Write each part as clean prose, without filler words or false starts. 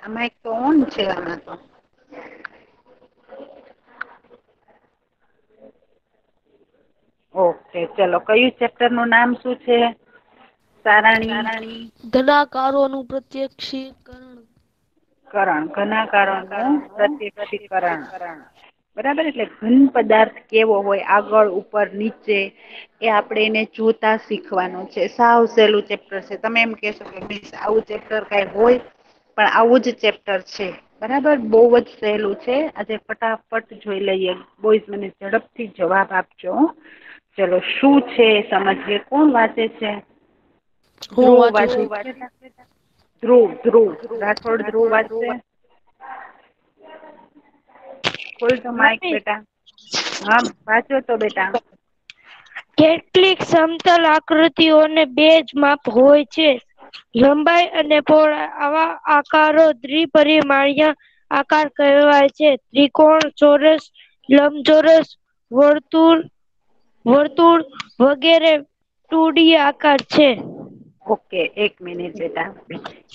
આમાં એક તો ઓન છે આમાં તો. ઓકે ચલો કયું ચેપ્ટર નું નામ શું છે? સારાણી ઘનાકારોનું પ્રત્યક્ષીકરણ. ઘનાકારો નું પ્રત્યક્ષીકરણ. બરાબર એટલે ઘન પદાર્થ કેવો હોય આગળ ઉપર નીચે એ આપણે એને જોતા શીખવાનું છે સાવ સહેલું ચેપ્ટર છે તમે એમ કેશો કે આવું ચેપ્ટર કઈ હોય પણ આવું જ ચેપ્ટર છે. બરાબર બહુ જ સહેલું છે આજે ફટાફટ જોઈ લઈએ બોઈસ મને ઝડપથી જવાબ આપજો. ચલો શું છે સમજીએ કોણ વાંચે છે? હું ધ્રુવ વાંચું છું. વાચે છે ધ્રુવ રાઠોડ ધ્રુવ વાચશે. ખોલ તો માઈક બેટા હા વાંચો તો બેટા. કેટલીક સમતલ આકૃતિઓને બે જ માપ હોય છે. લંબાઈ અને પહોળાઈ આવા આકારો દ્વિપરિમાણીય આકાર કહેવાય છે ત્રિકોણ ચોરસ લંબચોરસ વર્તુળ વગેરે ટુડી આકાર છે. ઓકે એક મિનિટ બેટા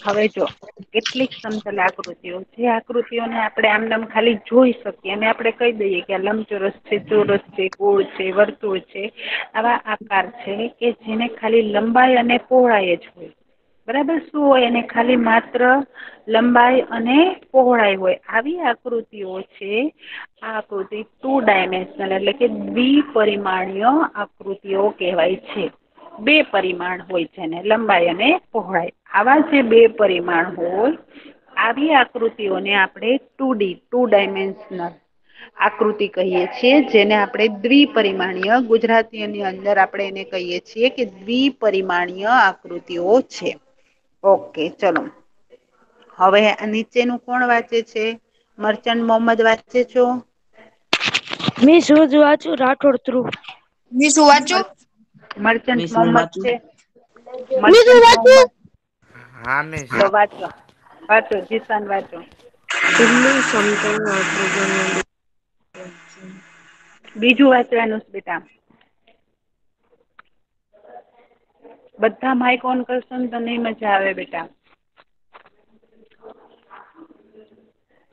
હવે જો કેટલીક સમતલ આકૃતિઓ જે આકૃતિઓને આપણે આમનામ ખાલી જોઈ શકીએ અને આપણે કહી દઈએ કે આ લંબચોરસ છે ચોરસ છે ગોળ છે વર્તુળ છે આવા આકાર છે કે જેને ખાલી લંબાઈ અને પહોળાઈ જ હોય બરાબર શું હોય એને ખાલી માત્ર લંબાઈ અને પહોળાઈ હોય આવી આકૃતિઓ છે આ આકૃતિ 2 ડાયમેન્શનલ એટલે કે દ્વિપરિમાણીય આકૃતિઓ કહેવાય છે. બે પરિમાણ હોય છે ને લંબાઈ અને પહોળાઈ આવા જે બે પરિમાણ હોય આવી આકૃતિઓને આપણે 2 ડાયમેન્શનલ આકૃતિ કહીએ છીએ જેને આપણે દ્વિપરિમાણીય ગુજરાતીની અંદર આપણે એને કહીએ છીએ કે દ્વિપરિમાણીય આકૃતિઓ છે. ઓકે ચલો હવે નીચેનું કોણ વાંચે છે મર્ચન્ટ મોહમ્મદ વાંચે છો? મી શુંજ વાંચું રાઠોડ ધ્રુવ. શું વાંચું મર્ચન્ટ મિસ હું મોહમ્મદ વાંચું છે બીજું મર્ચન્ટ વાંચું મોહમ્મદ હા મિસ તો વાંચો જીસાન વાંચો. ખુલ્લી સમતલ આકૃતિઓને બીજું વાંચવાનું બેટા. બધા માઈક ઓન કરશો ને તો નહી મજા આવે બેટા.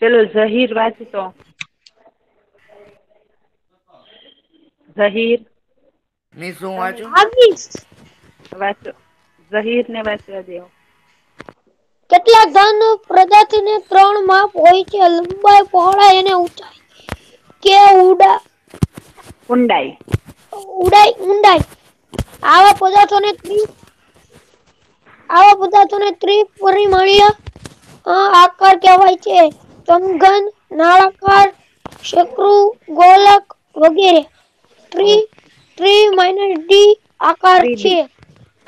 ચલો ઝહીર વાંચતો. ઝહીર મિસ હું વાંચું વાંચો ઝહીર ને વાંચવા દો. કેટલાક ધન પ્રજાતિને 3 માપ હોય છે લંબાઈ પહોળાઈ અને ઊંચાઈ. કે ઊંડાઈ. ઊંડાઈ આવા પદાર્થોને ત્રિપરિમાણીય આકાર કહેવાય છે સમઘન નળાકાર શકરુ ગોલક વગેરે. આકાર છે.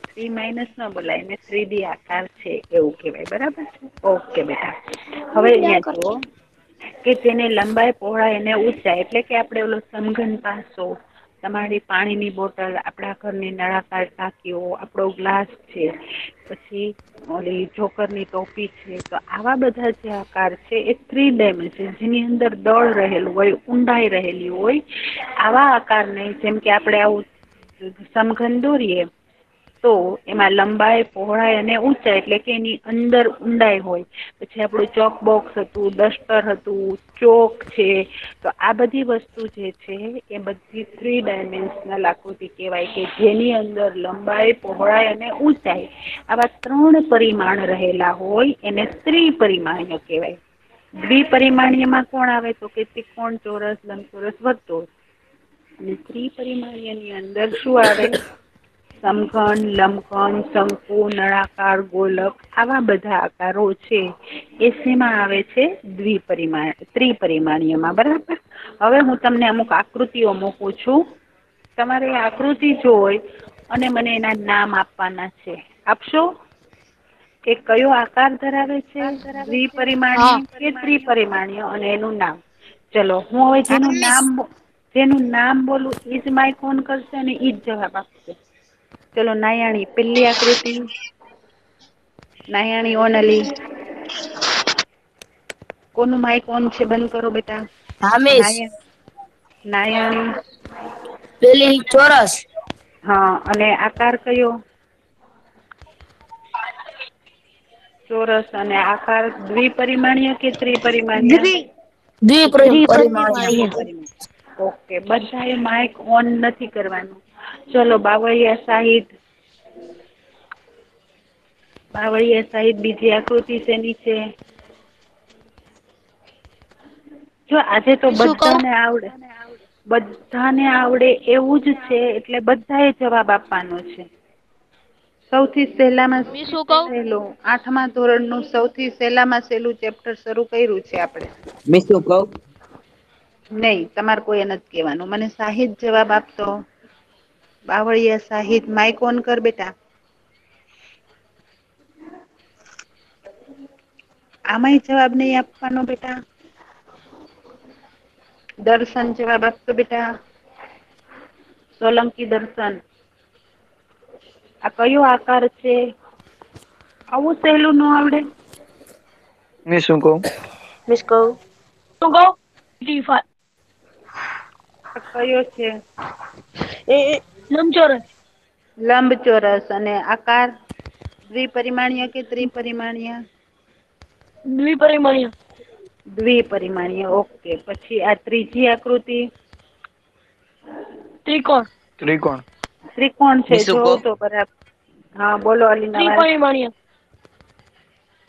થ્રી માઇનસ ન બોલાય એને 3D આકાર છે એવું કેવાય બરાબર છે ઓકે બેટા. હવે અહિયાં આકાર જુઓ છે. કે જેને લંબાઈ પહોળાઈ એને ઊંચાઈ એટલે કે આપડે ઓલો સમઘન પાસો તમારી પાણીની બોટલ આપણા ઘરની નળાકાર ટાંકીઓ આપણો ગ્લાસ છે પછી ઓલી જોકરની ટોપી છે તો આવા બધા જે આકાર છે એ 3 ડાયમેન્શન જેની અંદર દળ રહેલું હોય ઊંડાઈ રહેલી હોય આવા આકારને જેમ કે આપણે આવું સમઘન દોરીએ તો એમાં લંબાઈ પહોળાઈ અને ઊંચાઈ એટલે કે એની અંદર ઊંડાઈ હોય. પછી આપણું ચોકબોક્સ હતું ડસ્ટર હતું ચોક છે તો આ બધી વસ્તુ જે છે એ બધી 3 ડાયમેન્શનલ આકૃતિ કહેવાય કે જેની અંદર લંબાઈ પહોળાઈ અને ઊંચાઈ આવા 3 પરિમાણ રહેલા હોય એને ત્રિપરિમાણ્ય કહેવાય. દ્વિપરિમાણીયમાં કોણ આવે તો કે ત્રિકોણ ચોરસ લંબચોરસ વર્તુળ. અને ત્રિપરિમાણીય ની અંદર શું આવે સમઘન લંબઘન શંકુ નળાકાર ગોલક આવા બધા આકારો છે. એ શેમાં આવે છે ત્રિપરિમાણીયમાં બરાબર. હવે હું તમને અમુક આકૃતિઓ મૂકું છું તમારે આકૃતિ જોઈ અને મને એના નામ આપવાના છે આપશો? કે કયો આકાર ધરાવે છે હા દ્વિપરિમાણીય કે ત્રિપરિમાણીય અને એનું નામ. ચલો હું હવે જેનું નામ બોલું એજ માઈક ઓન કરશે અને એજ જવાબ આપશે. ચલો નાયાણી પેલી આકૃતિ નાયાણી ઓનલી કોનું માઈક ઓન છે બંધ કરો બેટા. હા મિસ નાયાણી પેલી ચોરસ હા અને આકાર કયો? ચોરસ અને આકાર દ્વિપરિમાણીય કે ત્રિપરિમાણીય? પરિમાણીય. ઓકે બધા એ માઇક ઓન નથી કરવાનું. ચલો બાવળિયા સાહિત. બાવળિયા સહિત બીજી આકૃતિ શેની છે? જો આજે તો શું કહું બધાને આવડે. બધાને આવડે એવું જ છે એટલે બધા એ જવાબ આપવાનો છે. સૌથી સહેલામાં મી શું કઉ સહેલું 8મા ધોરણનું સૌથી સહેલામાં સહેલું ચેપ્ટર શરૂ કર્યું છે આપણે. મી શું કવ? નહી તમારે કોઈ નથી કેવાનું મને સાહિત જવાબ આપતો. બાવળિયા સાહિત માઈક ઓન કર બેટા. આમાંય જવાબ નહી આપવાનો બેટા. દર્શન જવાબ આપતો બેટા. સોલંકી દર્શન. આ કયો આકાર છે? આવું સહેલું ન આવડે? મે શું કવ? મિસ કવ. શું કવ? આ કયો છે? એ લંબચોરસ. લંબચોરસ અને આકાર દ્વિપરિમાણીય કે ત્રિપરિમાણીય? દ્વિપરિમાણીય. દ્વિપરિમાણીય ઓકે પછી આ ત્રીજી આકૃતિ? ત્રિકોણ. ત્રિકોણ. ત્રિકોણ છે મી શું જોવ કવ? તો બરાબર. હા બોલો અલીના વાર. ત્રિપરિમાણીય.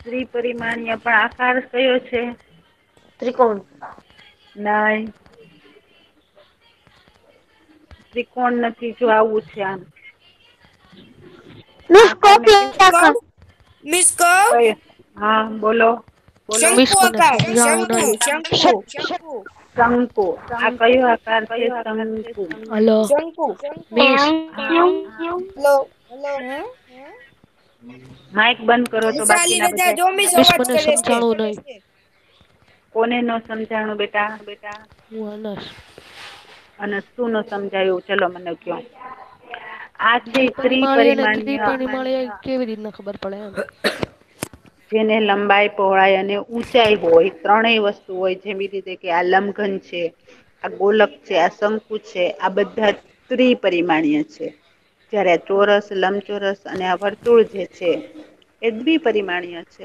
ત્રિપરિમાણીય પણ આકાર કયો છે? ત્રિકોણ. નઈ. ત્રિકોણ નથી જો આવું છે આમ. આકાર ને નિષ્કોપી કેવું આકાર. મિસ કવ. કઈ હા બોલો. બોલો શંકુ વીસ મને આકાર સમજાણું શંકુ નહીં. શંકુ. શંકુ આ કયો આકાર છે શંકુ? હલો શંકુ. Miss hello. હે? માઈક બંધ કરો તો ચાલી બાકીના રજા બધા. જો મિસ મિસ અવાજ મને કરે છે. સમજાણું નહીં. કોને ન સમજાણું બેટા? હું અનસ. અને શું ન સમજાયું ચલો મને કયો. આ છે દ્વિપરિમાળી અને ત્રિપરિમાણીય ત્રિપરિમાળી કેવી રીતના ખબર પડે એમ? જેને લંબાઈ પહોળાઈ અને ઊંચાઈ હોય ત્રણેય વસ્તુ હોય જેવી રીતે કે આ લંબઘન છે. આ ગોલક છે આ શંકુ છે આ બધા ત્રિપરિમાણીય છે. જયારે ચોરસ લંબચોરસ અને આ વર્તુળ જે છે એ દ્વિપરિમાણીય છે.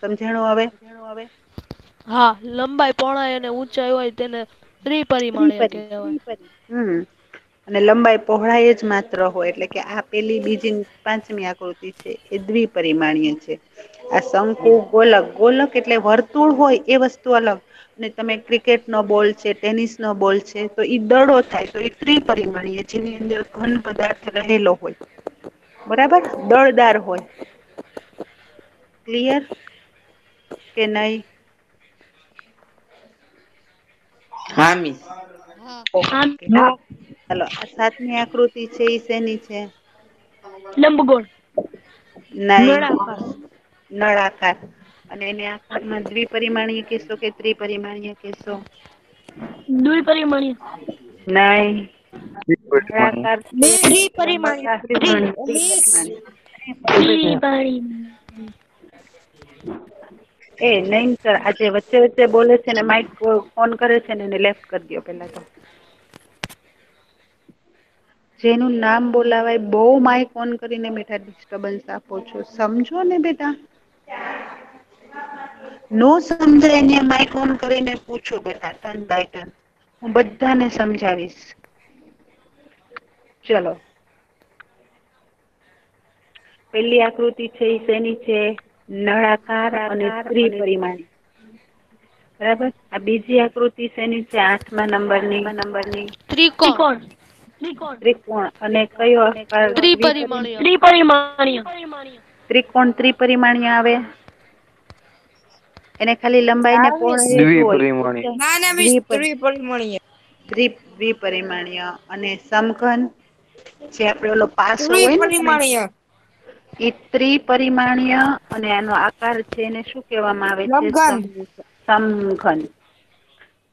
સમજાણું હવે? હા લંબાઈ પહોળાઈ અને ઊંચાઈ હોય તેને ત્રિપરિમાણીય કહેવાય. અને લંબાઈ પહોળાઈ જ માત્ર હોય એટલે કે આ પેલી બીજી પાંચમી આકૃતિ છે એ દ્વિપરિમાણીય છે. આ શંકુ ગોલક ગોલક એટલે વર્તુળ હોય એ વસ્તુ અલગ. ને તમે ક્રિકેટ નો બોલ છે ટેનિસ નો બોલ છે તો ઈ દડો થાય તો એ ત્રિપરિમાણીય જેની અંદર ઘન પદાર્થ રહેલો હોય. બરાબર દળદાર હોય. ક્લિયર કે નઈ? હા મિસ. હા. ઓકે ચાલો આ સાતમી આકૃતિ છે એ શેની છે? લંબગોળ. નઈ નળાકાર. નળાકાર. અને એને આકારમાં દ્વિપરિમાણીય કેશો કે ત્રિપરિમાણીય કેશો? દ્વિપરિમાણીય. નઈ. ત્રિપરિમાણીય. નળાકાર છે એ નહી આજે વચ્ચે વચ્ચે બોલે છે ને માઈક ઓન કરે છે ને એને લેફ્ટ કરી દો પેલા તો. જેનું નામ બોલાવાય બહુ માઈક ઓન કરીને બેઠા ડિસ્ટર્બન્સ આપો છો સમજો ને બેટા. નો સમજાય એને માઈક ઓન કરીને પૂછો બેટા ટન બાય ટન. હું બધાને સમજાવીશ. ચલો. પેલી આકૃતિ છે એ શેની છે નળાકાર અને ત્રિપરિમાણી. બરાબર આ બીજી આકૃતિ શેની છે 8મા નંબરની? ત્રિકોણ. ત્રિકોણ અને કયો આકાર ત્રિપરિમાણીય. ત્રિપરિમાણીય. ત્રિકોણ ત્રિપરિમાણીય આવે? એને ખાલી લંબાઈ ને હા મિસ. પહોળાઈ જ હોય દ્વિપરિમાણીય. ના ના મિસ ત્રિપરિમાણીય. દ્વિપરિમાણીય અને સમઘન જે આપડે ઓલો પાસો હોય ને તમે ત્રિપરિમાણીય. એ ત્રિપરિમાણીય અને એનો આકાર છે એને શું કહેવામાં આવે છે લંબઘન. સમઘન.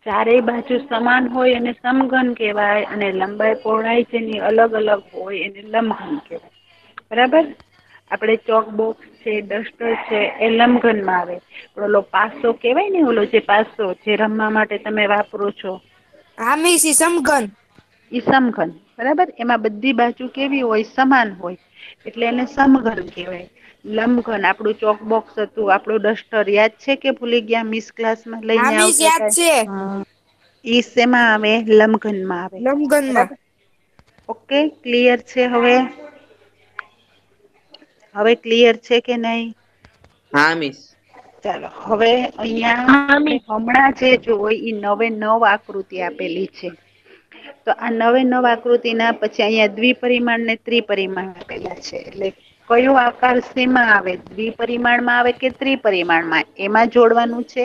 ચારેય બાજુ સમાન હોય અને સમઘન કહેવાય અને લંબાઈ પહોળાઈ જેની અલગ અલગ હોય એને લંબઘન કહેવાય. બરાબર આપડે ચોકબોક્સ છે ડસ્ટર છે એ લંબઘનમાં આવે. ઓલો પાસો કેવાય ને ઓલો જે પાસો જે રમવા માટે તમે વાપરો છો. હા મિસ ઈ સમઘન. ઈ સમઘન બરાબર. એમાં બધી બાજુ કેવી હોય? સમાન હોય એટલે એને સમઘન કહેવાય. લંબઘન આપણું ચોકબોક્સ હતું, આપણું ડસ્ટર યાદ છે કે ભૂલી ગયા? મિસ ક્લાસમાં હા લઈને મિસ આવતા યાદ હતા. છે. ઈ શેમાં આવે? લંબઘનમાં આવે. લંબઘનમાં. બરાબર. ઓકે, ક્લિયર છે હવે? હવે ક્લિયર છે કે નહી? હા મિસ. ચાલો હવે અહિયાં હમણાં જે જોઈ 9 આકૃતિ આપેલી છે. તો આ 9 આકૃતિના પછી અહીંયા દ્વિપરિમાણ ને ત્રિપરિમાણ આપેલા છે. એટલે કયો આકાર શેમાં આવે? દ્વિપરિમાણમાં આવે કે ત્રિપરિમાણમાં? એમાં જોડવાનું છે.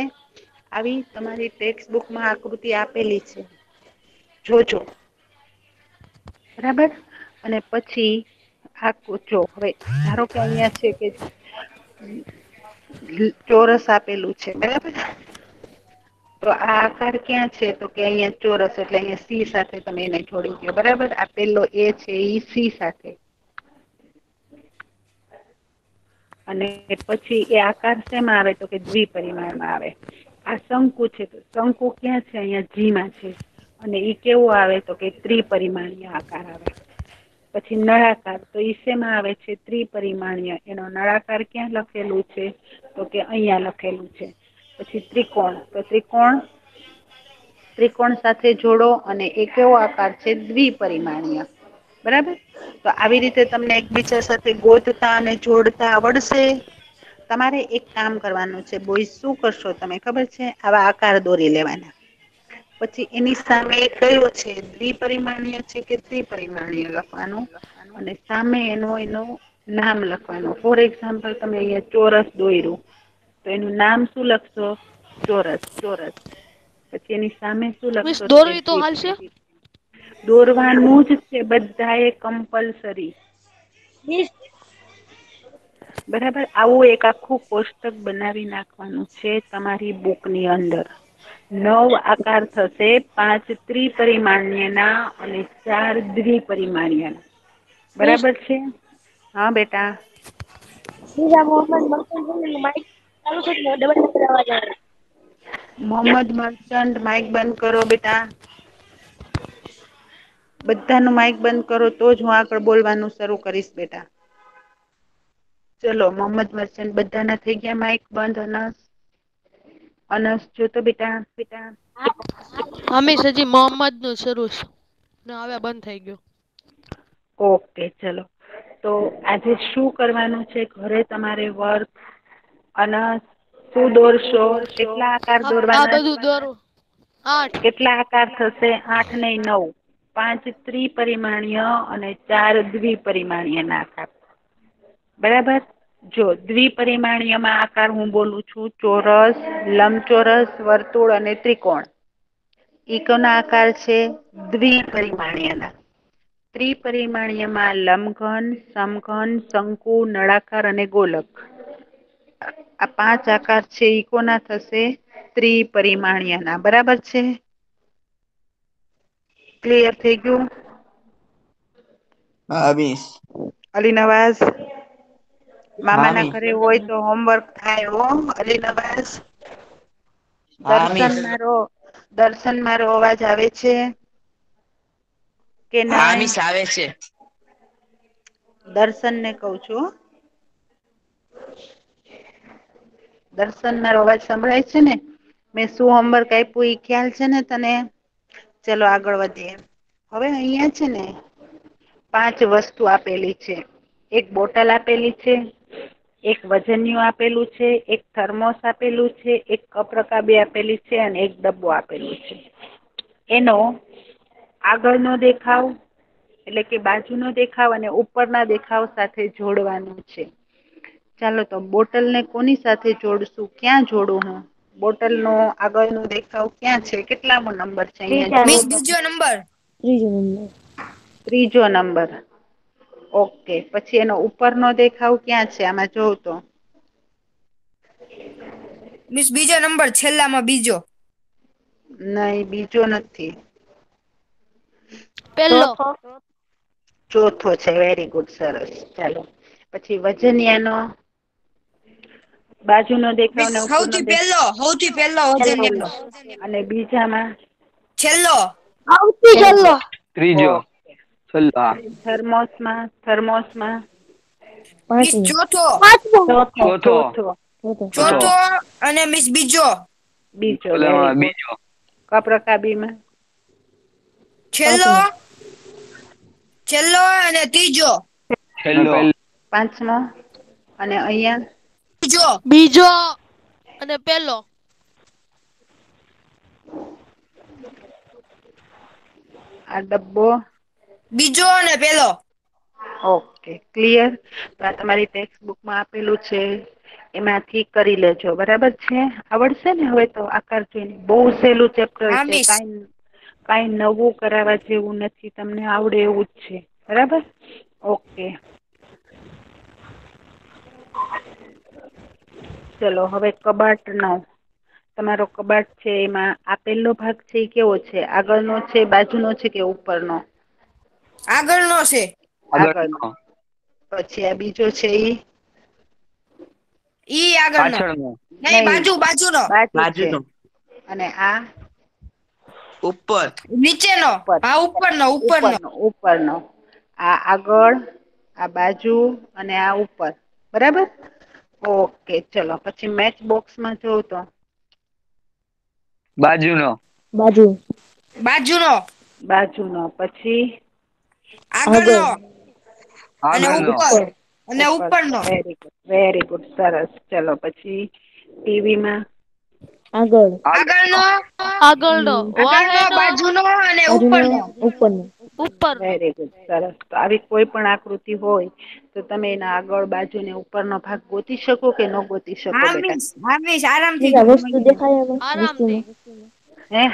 આવી તમારી ટેક્સ્ટબુકમાં આકૃતિ આપેલી છે, જોજો. બરાબર. અને પછી જો હવે ધારો કે અહિયાં છે કે ચોરસ આપેલું છે, બરાબર. તો આ આકાર ક્યાં છે? તો કે અહિયાં ચોરસ એટલે અહિયાં સી સાથે તમે એને જોડી દો. બરાબર. પેલો એ છે ઈ સી સાથે. અને પછી એ આકાર શેમાં આવે? તો કે દ્વિપરિમાણમાં આવે. આ શંકુ છે, તો શંકુ ક્યાં છે? અહિયાં જી માં છે. અને ઈ કેવું આવે? તો કે ત્રિપરિમાણીય આકાર આવે. પછી નળાકાર તો ઈ શેમાં આવે છે? ત્રિપરિમાણીય. એનો નળાકાર ક્યાં લખેલું છે? તો કે અહિયાં લખેલું છે. પછી ત્રિકોણ તો ત્રિકોણ સાથે જોડો અને એ કેવો આકાર છે? દ્વિપરિમાણીય. બરાબર. તો આવી રીતે તમને એકબીજા સાથે ગોતતા અને જોડતા આવડશે. તમારે એક કામ કરવાનું છે. બોયઝ શું કરશો તમે ખબર છે? આવા આકાર દોરી લેવાના. પછી એની સામે કયો છે? દ્વિપરિમાણીય છે કે ત્રિપરિમાણીય લખવાનું. અને સામે એનું નામ લખવાનું. ફોર એક્ઝામ્પલ તમે અહીંયા ચોરસ દોર્યું તો એનું નામ શું લખશો? ચોરસ. પછી એની સામે શું મિસ લખશો? તો કે દોરવી હાલશે? દોરવાનું જ છે બધા એ કમ્પલસરી. મિસ બરાબર. આવું એક આખું કોષ્ટક બનાવી નાખવાનું છે તમારી બુકની અંદર. 9 આકાર થશે. 5 ત્રિપરિમાણ્યના અને 4 દ્વિપરિમાણ્યના. મિસ બરાબર છે? હા બેટા. માઇક ચાલુ છે, ડબલ અવાજ આવે. મોહમ્મદ મર્ચન્ટ માઇક બંધ કરો બેટા. બધાનું માઇક બંધ કરો તો જ હું આગળ બોલવાનું શરૂ કરીશ બેટા. ચલો મોહમ્મદ મર્ચન્ટ બધાના થઈ ગયા માઇક બંધ. અનસ જો તો બેટા. હા મિસ હજી મોહમ્મદનું શરૂ છે ને હવે બંધ થઈ ગયું. ઓકે ચલો. તો આજે શું કરવાનું છે? ઘરે તમારે વર્ક અનસ શું દોરશો? કેટલા આકાર આ દોરવાના? બધું દોરું 8. કેટલા આકાર થશે? 8 નઈ 9. 5 ત્રિપરિમાણીય અને 4 દ્વિપરિમાણીય ના આકાર. બરાબર. જો દ્વિપરિમાણીયમાં આકાર હું બોલું છું ચોરસ, લંબચોરસ, વર્તુળ અને ત્રિકોણ. ઈ કોના આકાર છે? દ્વિપરિમાણીયના. ત્રિપરિમાણીયમાં લંબઘન, સમઘન, શંકુ, નળાકાર અને ગોલક. આ 5 આકાર છે ઈ કોના થશે? ત્રિપરિમાણ્યના. બરાબર છે? ક્લિયર થઈ ગયું? હા મિસ. અલી નવાઝ હા મામાના મિસ. ઘરે હોય તો હોમવર્ક થાય હો અલી નવાઝ. હા મિસ. દર્શન મારો અવાજ આવે છે? કે હા નહી? મિસ આવે છે. દર્શનને કઉ છું. દર્શન મારો અવાજ સંભળાય છે ને? મેં શું હોમવર્ક આપ્યું એ ખ્યાલ છે ને તને? ચલો આગળ વધીએ. હવે અહિયાં છે ને 5 વસ્તુ આપેલી છે. એક બોટલ આપેલી છે. એક વજનિયું આપેલું છે, એક થર્મોસ આપેલું છે, એક કપ રકાબી આપેલી છે અને એક ડબ્બો આપેલું છે. એનો આગળનો દેખાવ એટલે કે બાજુનો દેખાવ અને ઉપરના દેખાવ સાથે જોડવાનું છે. ચાલો તો બોટલને કોની સાથે જોડશું? ક્યાં જોડું હું? બોટલનો આગળનો દેખાવ ક્યાં છે? કેટલામો નંબર છે? અહીંયા મિસ જુઓ તો. બીજો નંબર. ત્રીજો નંબર. ઓકે. પછી એનો ઉપરનો દેખાવ ક્યાં છે? આમાં જોવ તો. મિસ બીજો નંબર છેલ્લામાં બીજો. નહી બીજો નથી. પેલો. ચોથો છે. Very good. સરસ. ચાલો. પછી વજનિયાનો બાજુનો દેખાવ મિસ ને ઉપરનો દેખાવ સૌથી પહેલો છેલ્લો વજન અને બીજામાં છેલ્લો. સૌથી છેલ્લો. ત્રીજો. ઓકે છેલ્લો. પછી થર્મોસમાં મિસ પાંચમો. ચોથો. ચોથો. ચોથો. ચોથો અને મિસ બીજો. બીજો વેરી પેલામાં ગુડ. બીજો. કપ્રકાબીમાં છેલ્લો. છેલ્લો અને ત્રીજો. છેલ્લો. પાંચમો અને અહીંયા બીજો અને પેલો. આ ડબ્બો. બીજો અને પેલો. Okay clear. તો આ તમારી ટેક્સ્ટ બુકમાં આપેલું છે. એમાંથી કરી લેજો બરાબર છે. આવડશે ને હવે તો આકાર જોઈને. બહુ સહેલું ચેપ્ટર હા છે. મિસ. કાંઈ નવું કરાવવા જેવું નથી. તમને આવડે એવું જ છે. બરાબર. ઓકે ચલો હવે કબાટનો તમારો કબાટ છે એમાં આપેલો ભાગ છે એ કેવો છે? આગળનો છે, બાજુનો છે કે ઉપરનો? આગળનો છે. આગળનો. પછી આ બીજો છે ઈ? ઈ આગળનો. પાછળનો. નહીં, બાજુનો. બાજુ છે. અને આ ઉપર. નીચેનો. ઉપર હા, ઉપરનો. ઉપરનો. આ આગળ, આ બાજુ અને આ ઉપર. બરાબર. ઓકે ચલો પછી મેચ બોક્સમાં જોવ તો બાજુનો. બાજુનો. પછી આગળનો. અને આગળનો. ઉપર. અને ઉપરનો. વેરી ગુડ સરસ. ચલો પછી ટીવીમાં આગળનો. બાજુનો અને ઉપરનો. વેરી ગુડ સરસ. તો આવી કોઈ પણ આકૃતિ હોય તો તમે એના આગળ બાજુ ને ઉપરનો ભાગ ગોતી શકો કે ન ગોતી શકો બેટા? હા મિસ આરામથી.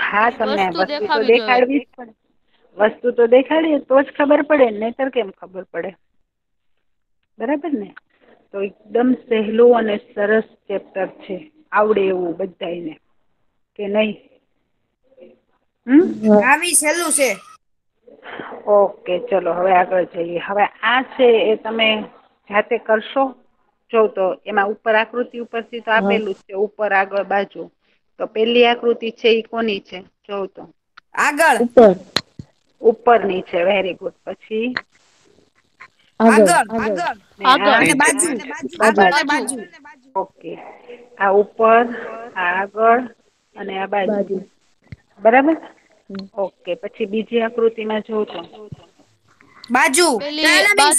હા તમને વસ્તુ તો દેખાડવી જ પડે. વસ્તુ તો દેખાડીએ તો જ ખબર પડે ને, નહીંતર કેમ ખબર પડે? બરાબર ને. તો એકદમ સહેલું અને સરસ ચેપ્ટર છે. આવડે એવું બધાયને કે નહીં? હા મિસ સહેલું છે. ઓકે ચલો હવે આગળ જઈએ. હવે આ છે એ તમે જાતે કરશો. જો તો એમાં ઉપર આકૃતિ ઉપરથી તો આપેલું જ છે. ઉપર, આગળ, બાજુ. તો પેલી આકૃતિ છે એ કોની છે? જોવ તો આગળ. ઉપરની છે. Very good. પછી આગળ. ને આ અને બાજુ. આગળ ને બાજુ. ઓકે. આ ઉપર, આ આગળ અને આ બાજુ. બરાબર. ઓકે પછી બીજી આકૃતિમાં જોવ તો બાજુ. મિસ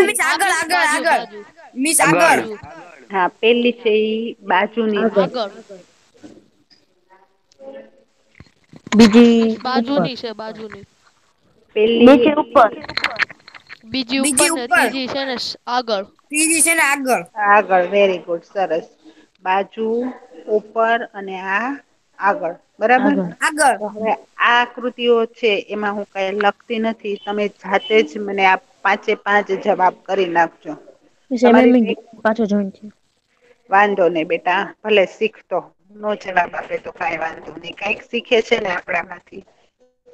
મિસ આગળ. મિસ આગળ. હા પેલી છે ઈ બાજુની છે. પેલી બીજી ઉપર. ત્રીજી છે ને આગળ. આગળ. વેરી ગુડ સરસ. બાજુ, ઉપર અને આ આગળ. બરાબર. આગળ. તો હવે આ આકૃતિઓ છે એમાં હું કઈ લખતી નથી. તમે જાતે જ મને આ 5 એ 5 જવાબ કરી નાખજો. તમારી વાંધો નહી બેટા. ભલે શીખતો નો જવાબ આપે તો કઈ વાંધો નહી. કઈક શીખે છે ને આપણામાંથી.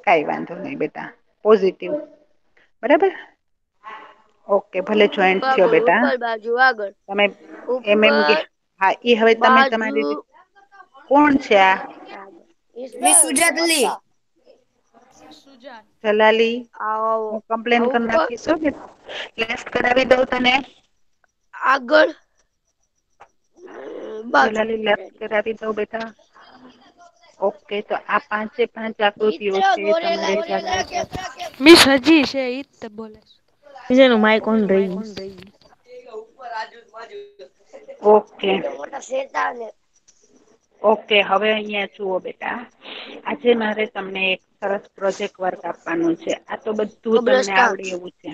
કઈ વાંધો નહી બેટા. પોઝિટિવ. બરાબર. ઓકે ભલે જોઈન્ટ થયો બેટા. તમે હા એ હવે તમે તમારી કોણ છે આ? મિસ સુજાતલી. જલાલી હું કમ્પ્લેન કરી નાખીશ હો બેટા. લેસ કરાવી દઉં તને? જલાલી લેફ્ટ કરાવી દઉં બેટા? ઓકે તો આ 5 એ 5 આકૃતિઓ છે તમારે જાતે ઓકે. ઓકે હવે અહિયાં જુઓ બેટા. આજે મારે તમને એક સરસ પ્રોજેક્ટ વર્ક આપવાનું છે. આ તો બધું તમને આવડે એવું છે.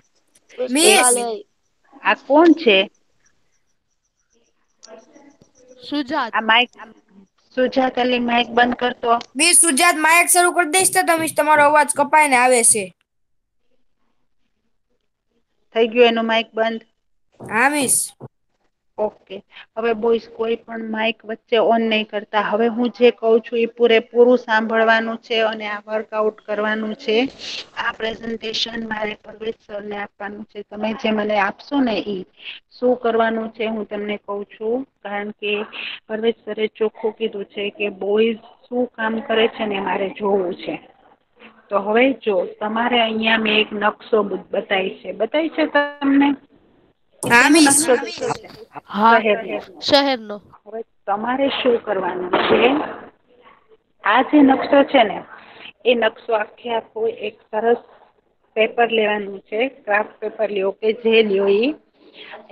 એક મિસ મિનિટ. આ કોણ છે? આ માઈક સુજાત અલી માઈક બંધ કરતો. મિસ સુજાત માયક શરૂ કરી દઈશ તો તમે તમારો અવાજ કપાઈ ને આવે છે. થઈ ગયું એનું માઈક બંધ? હા મિસ. ઓકે. હવે બોઈસ કોઈ પણ માઈક વચ્ચે ઓન નહી કરતા. હવે હું જે કઉ છું એ પૂરેપૂરું સાંભળવાનું છે અને આ વર્કઆઉટ કરવાનું છે. આ પ્રેઝન્ટેશન મારે પર્વેશ સરને આપવાનું છે. તમે જે મને આપશો ને ઈ શું કરવાનું છે હું તમને કઉ છું. કારણ કે પર્વેશ સરે ચોખ્ખું કીધું છે કે બોઈઝ શું કામ કરે છે ને મારે જોવું છે. તો હવે જો તમારે અહીંયા મેં એક નકશો બતાવી છે તમને? હા શેનો મિસ. નકશો દીધો છે? હા શહેરનો. શહેરનો. હવે તમારે શું કરવાનું છે? આ જે નકશો છે ને એ નકશો આખો એક સરસ પેપર લેવાનું છે, ક્રાફ્ટ પેપર લ્યો કે જે લ્યો ઈ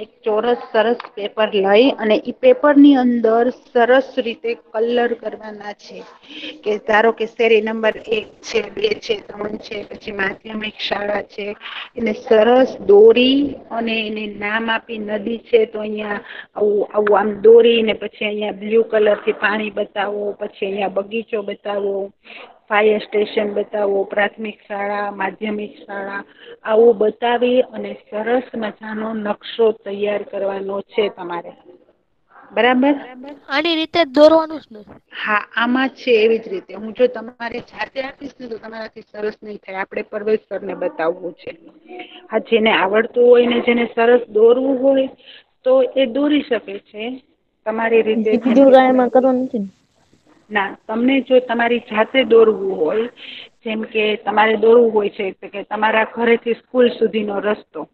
એક ચોરસ સરસ પેપર લઈ અને ઈ પેપરની અંદર સરસ રીતે કલર કરવાના છે. કે ધારો કે શેરી નંબર 1 છે, 2 છે, 3 છે, પછી માધ્યમિક શાળા છે. એને સરસ દોરી અને એને નામ આપી નદી છે તો અહિયાં આવું આમ દોરીને પછી અહિયાં બ્લુ કલર થી પાણી બતાવો, પછી અહિયાં બગીચો બતાવો, ફાયર સ્ટેશન બતાવો, પ્રાથમિક શાળા, માધ્યમિક શાળા આવું બતાવી અને સરસ મજાનો નકશો તૈયાર કરવાનો છે તમારે. બરાબર? આની રીતે જ દોરવાનું જ ને? હા આમાં જ છે એવી જ રીતે. હું જો તમારે જાતે આપીશ ને તો તમારાથી સરસ નહી થાય. આપણે પરવેશ સરને બતાવવું છે. હા જેને આવડતું હોય ને જેને સરસ દોરવું હોય તો એ દોરી શકે છે. તમારી રીતે જેમ કે એમાં કરવાનું નથી ને? ના તમને જો તમારી જાતે દોરવું હોય જેમ કે તમારે દોરવું હોય છે કે તમારા ઘરેથી સ્કૂલ સુધીનો રસ્તો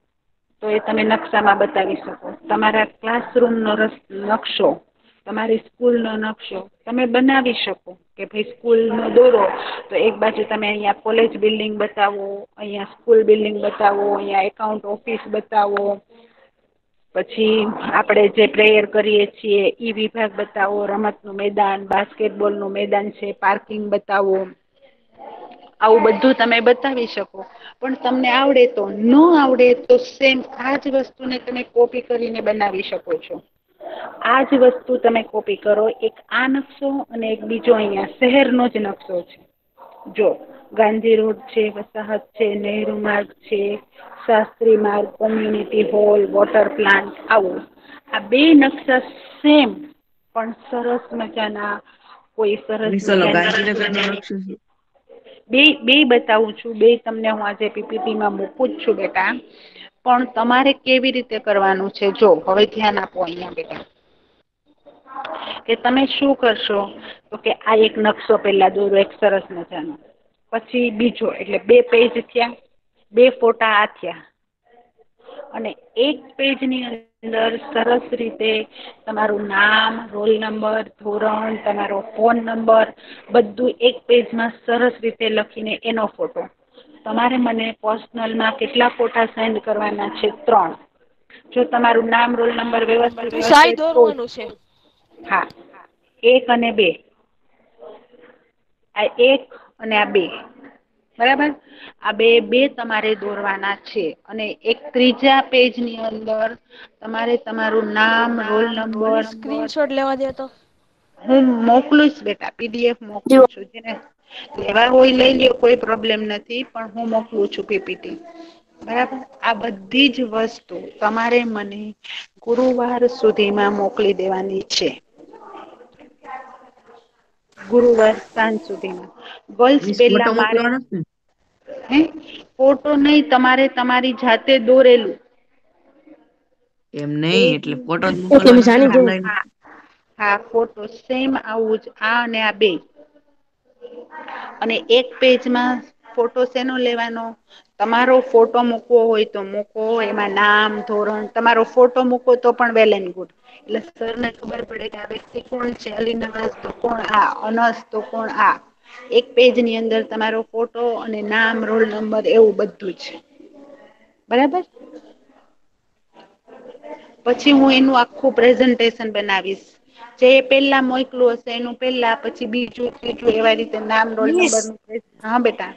તો એ તમે નકશામાં બતાવી શકો. તમારા ક્લાસરૂમનો નકશો, તમારી સ્કૂલનો નકશો તમે બનાવી શકો. કે ભાઈ સ્કૂલનો દોરો તો એક બાજુ તમે અહિયાં કોલેજ બિલ્ડિંગ બતાવો, અહિયાં સ્કૂલ બિલ્ડિંગ બતાવો, અહિયાં એકાઉન્ટ ઓફિસ બતાવો, પછી આપડે જે પ્રેયર કરીએ છીએ ઈ વિભાગ બતાવો, રમતનું મેદાન, બાસ્કેટબોલનું મેદાન છે, પાર્કિંગ બતાવો. આવું બધું તમે બતાવી શકો. પણ તમને આવડે તો, ન આવડે તો સેમ આજ વસ્તુને તમે કોપી કરીને બનાવી શકો છો. આજ વસ્તુ તમે કોપી કરો. એક આ નકશો અને એક બીજો અહિયાં શહેરનો જ નકશો છે. જો ગાંધી રોડ છે, વસાહત છે, નહેરુ માર્ગ છે, શાસ્ત્રી માર્ગ, કોમ્યુનિટી હોલ, વોટર પ્લાન્ટ આવું. આ બે નકશા સેમ પણ સરસ મજાના કોઈ સરસ મિસ ઓલો ગાંધીનગર નો મજાની નકશો છે. બે બતાવું છું. બે તમને હું આજે પીપીટીમાં મૂકું જ છું બેટા. પણ તમારે કેવી રીતે કરવાનું છે જો હવે ધ્યાન આપો અહીંયા બેટા. કે તમે શું કરશો તો કે આ એક નકશો પેલા દોરો એક સરસ મજાનો. પછી બીજો એટલે 2 પેજ થયા, 2 ફોટા આ થયા. અને એક પેજની અંદર સરસ રીતે તમારું નામ, રોલ નંબર, ધોરણ, તમારો ફોન નંબર બધું એક પેજમાં સરસ રીતે લખીને એનો ફોટો. તમારે મને પર્સનલમાં કેટલા ફોટા સેન્ડ કરવાના છે? 3. જો તમારું નામ, રોલ નંબર વ્યવસ્થિત હશે સાઈ તો દોરવાનું છે. હા 1 અને 2. આ 1 અને આ 2 બરાબર. આ બે તમારે દોરવાના છે અને એક ત્રીજા પેજની અંદર તમારે તમારું નામ, રોલ નંબર સ્ક્રીનશોટ લેવા દે તો. હું મોકલું જ બેટા પીડીએફ મોકલું છું. જેને લેવા હોય લઈ લ્યો કોઈ પ્રોબ્લેમ નથી પણ હું મોકલું છું પીપીટી. બરાબર. આ બધી જ વસ્તુ તમારે મને ગુરુવાર સુધીમાં મોકલી દેવાની છે. ગુરુવાર સાંજ સુધીમાં. ગર્લ્સ મિસ ફોટો પેલા મારે મોકલવાનો છે ને? ફોટો નહી તમારે તમારી જાતે દોરેલું. એમ નહી એટલે ફોટો જ એટલે મોકલવાનો મિસ છે ને આની જેવું. ઓનલાઈન. હા ફોટો સેમ આવું જ આ અને આ 2. અને એક પેજમાં ફોટો શેનો લેવાનો? તમારો ફોટો મૂકવો હોય તો મૂકો. એમાં નામ, ધોરણ તમારો ફોટો મૂકો તો પણ વેલ એન્ડ ગુડ. એટલે સરને ખબર પડે કે આ વ્યક્તિ કોણ છે? અલી નવાઝ તો કોણ આ? અનસ તો કોણ આ? એક પેજની અંદર તમારો ફોટો અને નામ, રોલ નંબર એવું બધું જ. બરાબર. પછી હું એનું આખું પ્રેઝન્ટેશન બનાવીશ. જે પેલા મોકલું હશે એનું પેલા, પછી બીજું, ત્રીજું એવા રીતે નામ, રોલ મિસ નંબર હા બેટા.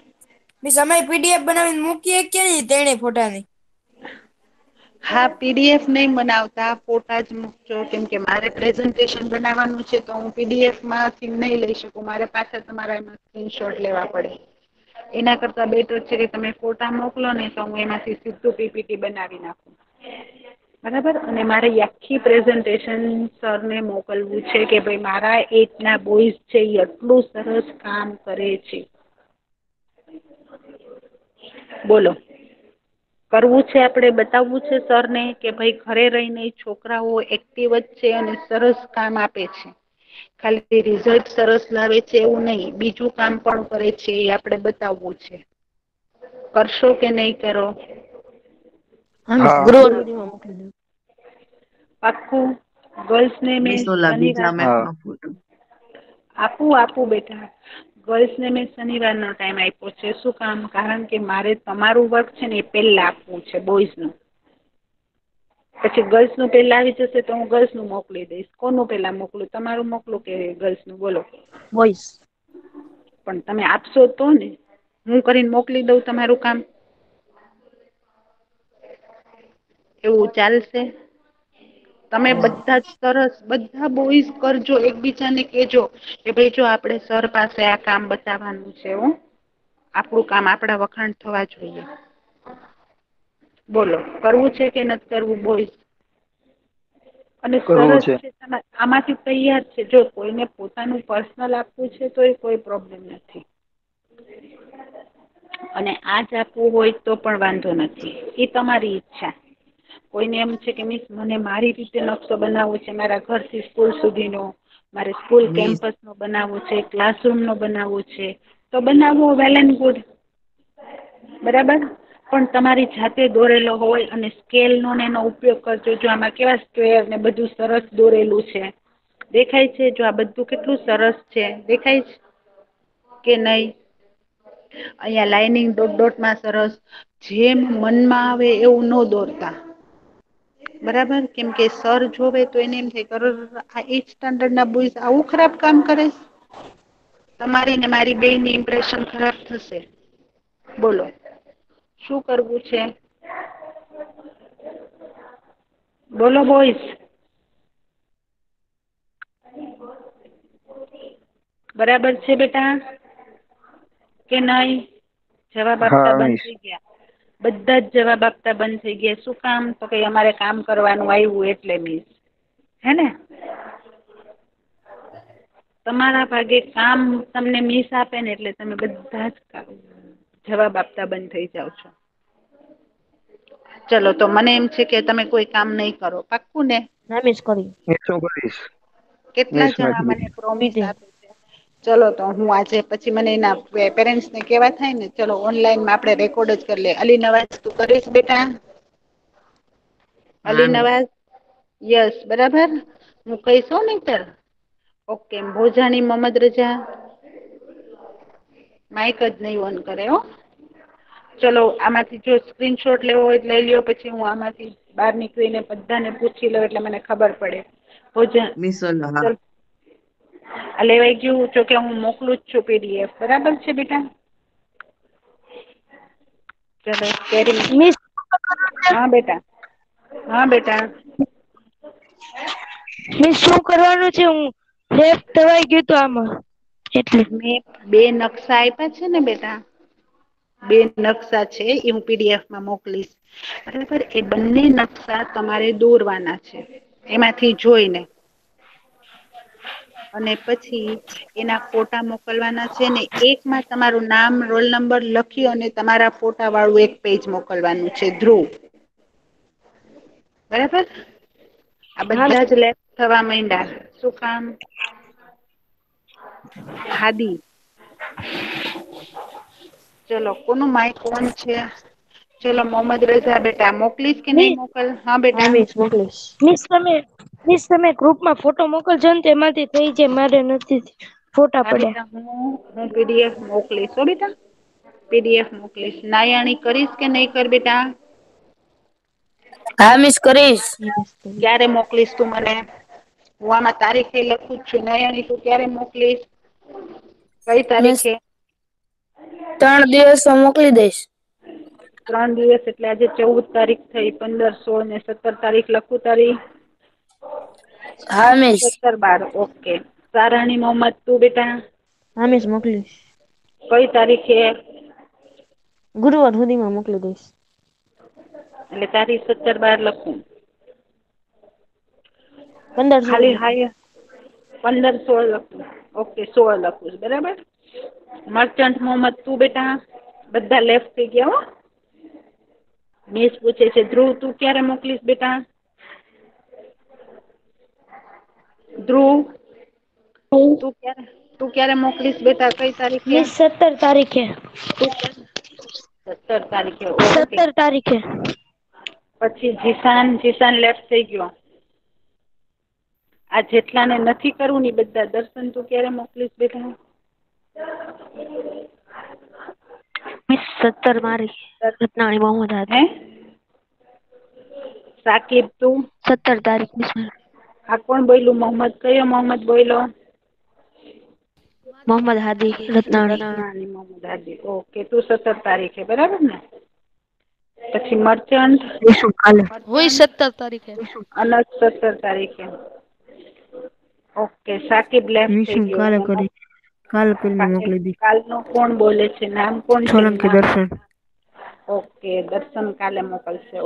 મિસ અમે પીડીએફ બનાવીને મૂકીએ કે 3 ફોટાની? હા પીડીએફ નહી બનાવતા ફોટા જ મૂકજો કેમ કે મારે પ્રેઝન્ટેશન બનાવવાનું છે તો હું પીડીએફમાંથી નહી લઈ શકું મારે પાછા તમારા એમાં સ્ક્રીનશોટ લેવા પડે. એના કરતા બેટર છે કે તમે ફોટા મોકલો ને તો હું એમાંથી સીધું પીપીટી બનાવી નાખું. બરાબર અને મારે આખી પ્રેઝન્ટેશન સરને મોકલવું છે કે ભાઈ મારા એજના બોઈસ છે એ આટલું સરસ કામ કરે છે. બોલો. કરવું છે આપણે બતાવવું છે સરને કે ભાઈ ઘરે રહીને છોકરાઓ એક્ટિવ જ છે અને સરસ કામ આપે છે. ખાલી રિઝલ્ટ સરસ લાવે છે એવું નહીં, બીજું કામ પણ કરે છે એ આપણે બતાવવું છે. કરશો કે નહીં કરો? મિસ હા ગુરુવાર સુધીમાં મોકલી દઉં. પાક્કું? ગર્લ્સને મેં મિસ ઓલા બીજા શનિવાર મેપ હા નો ફોટો. આપું બેટા. ગર્લ્સને મેં શનિવારનો ટાઈમ આપ્યો છે. શું કામ? કારણ કે મારે તમારું વર્ક છે ને એ પેલા આપવું છે, બોઈઝનું. પછી ગર્લ્સનું પેલા આવી જશે તો હું ગર્લ્સનું મોકલી દઈશ. કોનું પેલા મોકલું? તમારું મોકલું કે ગર્લ્સનું? બોલો. બોઈસ. પણ તમે આપશો તો ને. હું કરીને મોકલી દઉં તમારું કામ. એવું ચાલશે? તમે બધા જ સરસ બધા બોઈઝ કરજો, એકબીજાને કેજો કે ભાઈ જો આપણે સર પાસે આ કામ બતાવવાનું છે હો. આપણું કામ, આપણા વખાણ થવા જોઈએ. બોલો કરવું છે કે નથી કરવું બોઈસ? અને કરવું સરસ છે. આમાંથી તૈયાર છે. જો કોઈને પોતાનું પર્સનલ આપવું છે તો એ કોઈ પ્રોબ્લેમ નથી. અને આજ આપવું હોય તો પણ વાંધો નથી, એ તમારી ઈચ્છા. કોઈને એમ છે કે મિસ મને મારી રીતે નકશો બનાવવો છે, મારા ઘરથી સ્કૂલ સુધીનો, મારે સ્કૂલ મિસ કેમ્પસ નો બનાવવો છે, ક્લાસરૂમ નો બનાવવો છે, તો બનાવવો. Well and good. બરાબર. પણ તમારી જાતે દોરેલો હોય અને સ્કેલનો ને એનો ઉપયોગ કરજો. જો આમાં કેવા સ્ક્વેર ને બધું સરસ દોરેલું છે. દેખાય છે? જો આ બધું કેટલું સરસ છે, દેખાય છે કે નહીં? અહીંયા લાઈનિંગ ડોટ ડોટમાં સરસ જેમ મનમાં આવે એવું ન દોરતા. બરાબર. કેમ કે સર જોવે તો એને એમ થાય આ 8th સ્ટાન્ડર્ડ ના બોઈસ આવું ખરાબ કામ કરે. તમારી ને મારી બેયની ઇમ્પ્રેશન ખરાબ થશે. બોલો શું કરવું છે? બોલો બોઈસ. બરાબર છે બેટા કે નહીં? જવાબ આપતા હા બંધ મિસ. થઈ ગયા. બધા જ જવાબ આપતા બંધ થઈ ગયા. શું કામ? તો કે અમારે કામ કરવાનું આવ્યું એટલે મિસ. હે ને? તમારા ભાગે કામ તમને મિસ આપે ને એટલે તમે બધા જ જવાબ આપતા બંધ થઇ જાવ છો. ચલો તો મને એમ છે કે તમે કોઈ કામ નહી કરો. પાક્કું ને? ના મિસ કરી. મિસ શું કરીશ? કેટલા મિસ જણા નથી. મને પ્રોમિસ પીતે આપે છે? ચલો તો હું આજે પછી મને એના પેરેન્ટ્સ ને કેવા થાય ને, ચલો ઓનલાઈનમાં આપણે રેકોર્ડ જ કરી લે. અલી નવાજ તું કરીશ બેટા? હા અલી મિસ નવાઝ યસ. બરાબર. હું કઈશ હો નહીંતર. ઓકે. ભોજાની મોહમ્મદ રજા માઇક જ નહી ઓન કરે હો. ચલો આમાંથી જો સ્ક્રીનશોટ લેવો હોય લઈ લ્યો. પછી હું આમાંથી બહાર નીકળીને બધાને પૂછી લઉં એટલે મને ખબર પડે. મિસ ઓલો હા ચલ આ લેવાઈ ગયું. જોકે હું મોકલું જ છું PDF. બરાબર છે બેટા? ચલો કેરી. મિસ હા બેટા. હા બેટા. મિસ શું કરવાનું છે? હું લેફ્ટ થવાઈ ગયું હતું આમાં એટલે. મેં બે નકશા આપ્યા છે ને બેટા, બે નકશા છે એ હું PDF માં મોકલીશ. બરાબર. એ બંને નકશા તમારે દોરવાના છે એમાંથી જોઈને. અને પછી એના ફોટા મોકલવાના છે ને એકમાં તમારું નામ, રોલ નંબર લખી અને તમારા ફોટા વાળું એક પેજ મોકલવાનું છે. ધ્રુવ. બરાબર. આ હા બધા જ લેફ્ટ થવા માંડ્યા. શું કામ? ખાદી. ચલો કોનું માઈક ઓન છે? ચલો મોહમ્મદ રઝા બેટા મોકલીશ કે નહી મિસ મોકલ? હા બેટા. મિસ મોકલીશ. મિસ તમે ગ્રુપમાં ફોટો મોકલજો ને તેમાંથી થઈ જાય. મારે નથી ફોટા હા પડ્યા. બેટા હું PDF મોકલીશ હો બેટા. PDF મોકલીશ. નાયાણી કરીશ કે નહી કર બેટા? હા મિસ કરીશ. ક્યારે મોકલીશ તું મને? હું આમાં તારીખે લખું જ છું. નયણી તું ક્યારે મોકલીશ? કઈ મિસ તારીખે? 3 દિવસમાં મોકલી દઈશ. 3 દિવસ એટલે આજે 14 તારીખ થઈ. 15, 16 ને 17 તારીખ લખું તારી? હા મિસ 17/12 ઓકે. સારાણી મોહમ્મદ તું બેટા? હા મિસ મોકલીશ. કઈ તારીખે? ગુરુવાર સુધીમાં મોકલી દઈશ. એટલે તારી 17/12 લખું. 15 16 ખાલી લખો. હાય 15 16 લખું. ઓકે 16 લખું બરાબર. મર્ચન્ટ મોહમ્મદ તું બેટા? બધા લેફ્ટ થઈ ગયા હો. મિસ પૂછે છે ધ્રુવ તું ક્યારે મોકલીશ બેટા? ધ્રુવ તું ક્યારે મોકલીશ બેટા કઈ તારીખે? મિસ 17 તારીખે. 17 તારીખે ઓકે. 17 તારીખે. પછી જીશાન લેફ્ટ થઈ ગયો. આ જેટલાને નથી કરવું ને બધા દર્શન તું ક્યારે મોકલીશ બેટા? મિસ 17 મારી રત્નાણી મોહમ્મદ હે હાદી. સાકિબ તું? 17 તારીખ મિસ. આ કોણ બોલ્યું મોહમ્મદ? કયો મોહમ્મદ બોલ્યો? મોહમ્મદ હાદી રત્નાણી. મોહમ્મદ હાદી ઓકે. તું 17 તારીખે બરાબર ને? પછી મર્ચન્ટ હોય 17 તારીખે. અનસ 17 તારીખે ઓકે. સાકિબ લેફ્ટ થઈ ગયો. કાલ કરીને મોકલી દી. કાલનો કોણ બોલે છે? નામ કોણ છે? સોલંકી દર્શન. ઓકે દર્શન કાલે મોકલશે.